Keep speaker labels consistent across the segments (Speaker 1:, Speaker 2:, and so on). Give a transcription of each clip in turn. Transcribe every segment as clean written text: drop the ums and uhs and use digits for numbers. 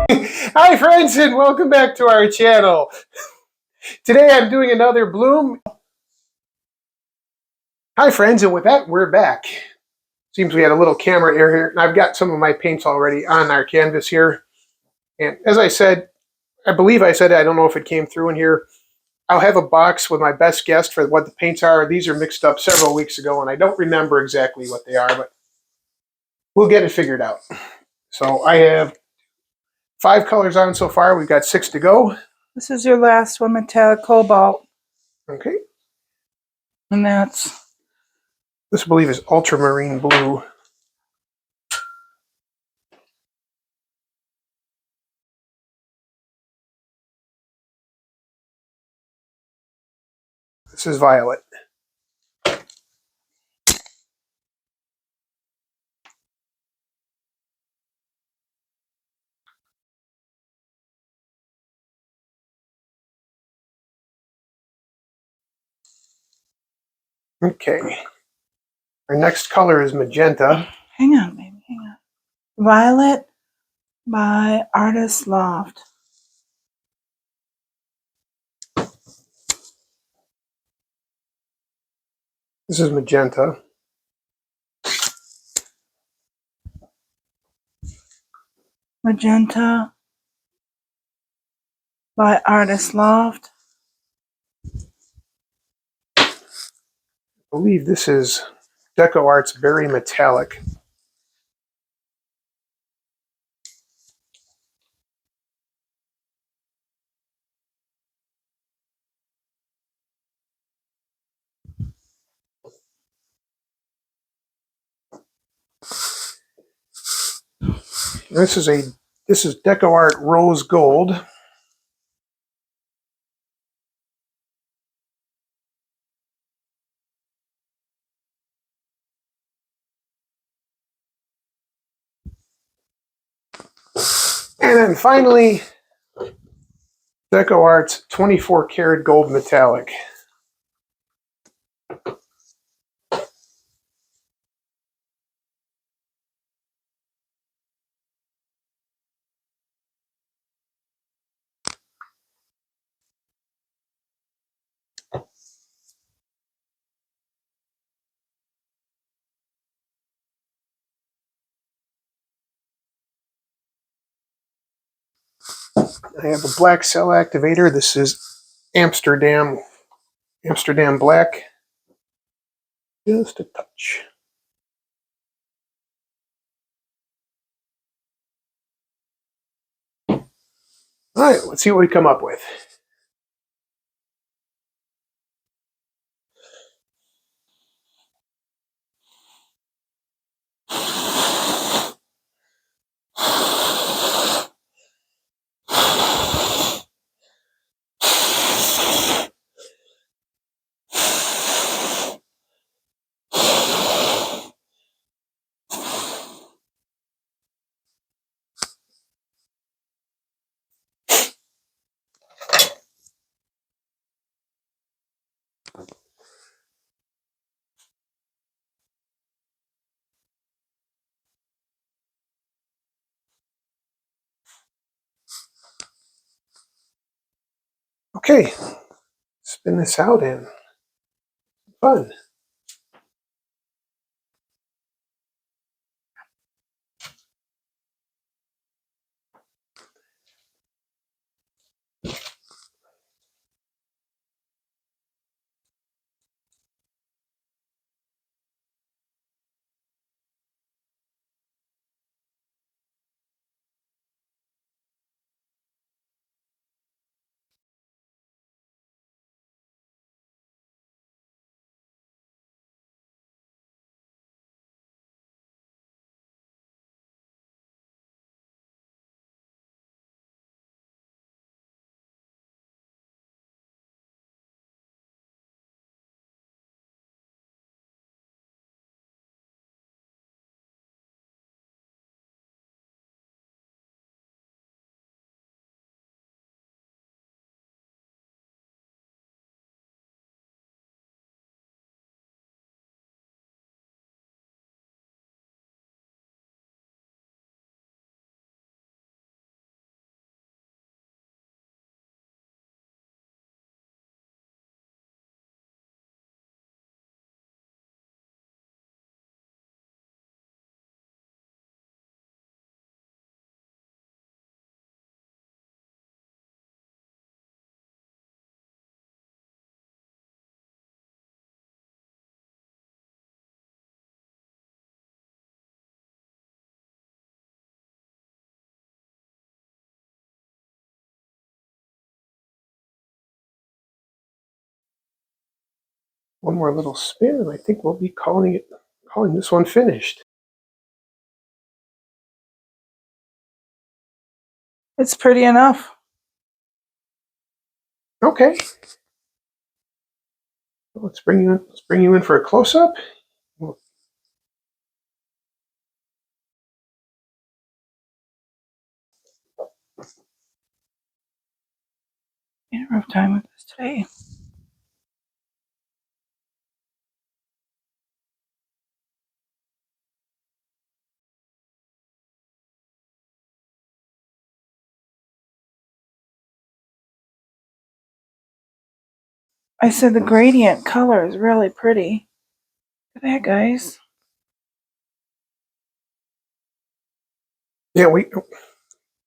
Speaker 1: Hi friends and welcome back to our channel. Today I'm doing another bloom. Hi friends, and with that we're back. Seems we had a little camera error here, and I've got some of my paints already on our canvas here. And as I said, I believe I said, I don't know if it came through in here, I'll have a box with my best guess for what the paints are. These are mixed up several weeks ago and I don't remember exactly what they are, but we'll get it figured out. So I have 5 colors on so far. We've got 6 to go.
Speaker 2: This is your last one, metallic cobalt.
Speaker 1: Okay.
Speaker 2: And that's...
Speaker 1: This, I believe, is ultramarine blue. This is violet. Okay. Our next color is magenta.
Speaker 2: Hang on, baby, hang on. Violet by Artist Loft.
Speaker 1: This is magenta.
Speaker 2: Magenta by Artist Loft.
Speaker 1: I believe this is Deco Art's Berry Metallic. This is Deco Art Rose Gold. And then finally, Deco Art's 24 karat gold metallic. I have a black cell activator. This is Amsterdam Black. Just a touch. All right, let's see what we come up with. Okay, spin this out and fun. One more little spin, and I think we'll be calling this one finished.
Speaker 2: It's pretty enough.
Speaker 1: Okay. Let's bring you in for a close-up.
Speaker 2: I had a rough time with this today. I said the gradient color is really pretty. Look at that, guys.
Speaker 1: Yeah,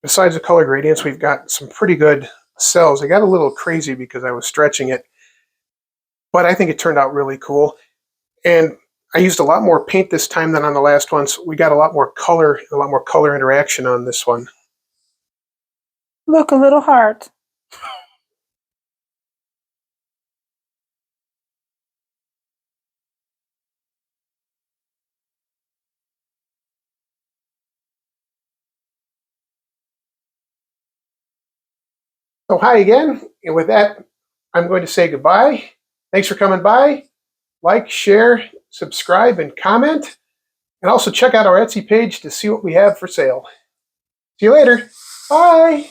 Speaker 1: besides the color gradients, we've got some pretty good cells. I got a little crazy because I was stretching it, but I think it turned out really cool. And I used a lot more paint this time than on the last one, so we got a lot more color interaction on this one.
Speaker 2: Look, a little heart.
Speaker 1: So hi again, and with that, I'm going to say goodbye. Thanks for coming by. Like, share, subscribe, and comment. And also check out our Etsy page to see what we have for sale. See you later. Bye.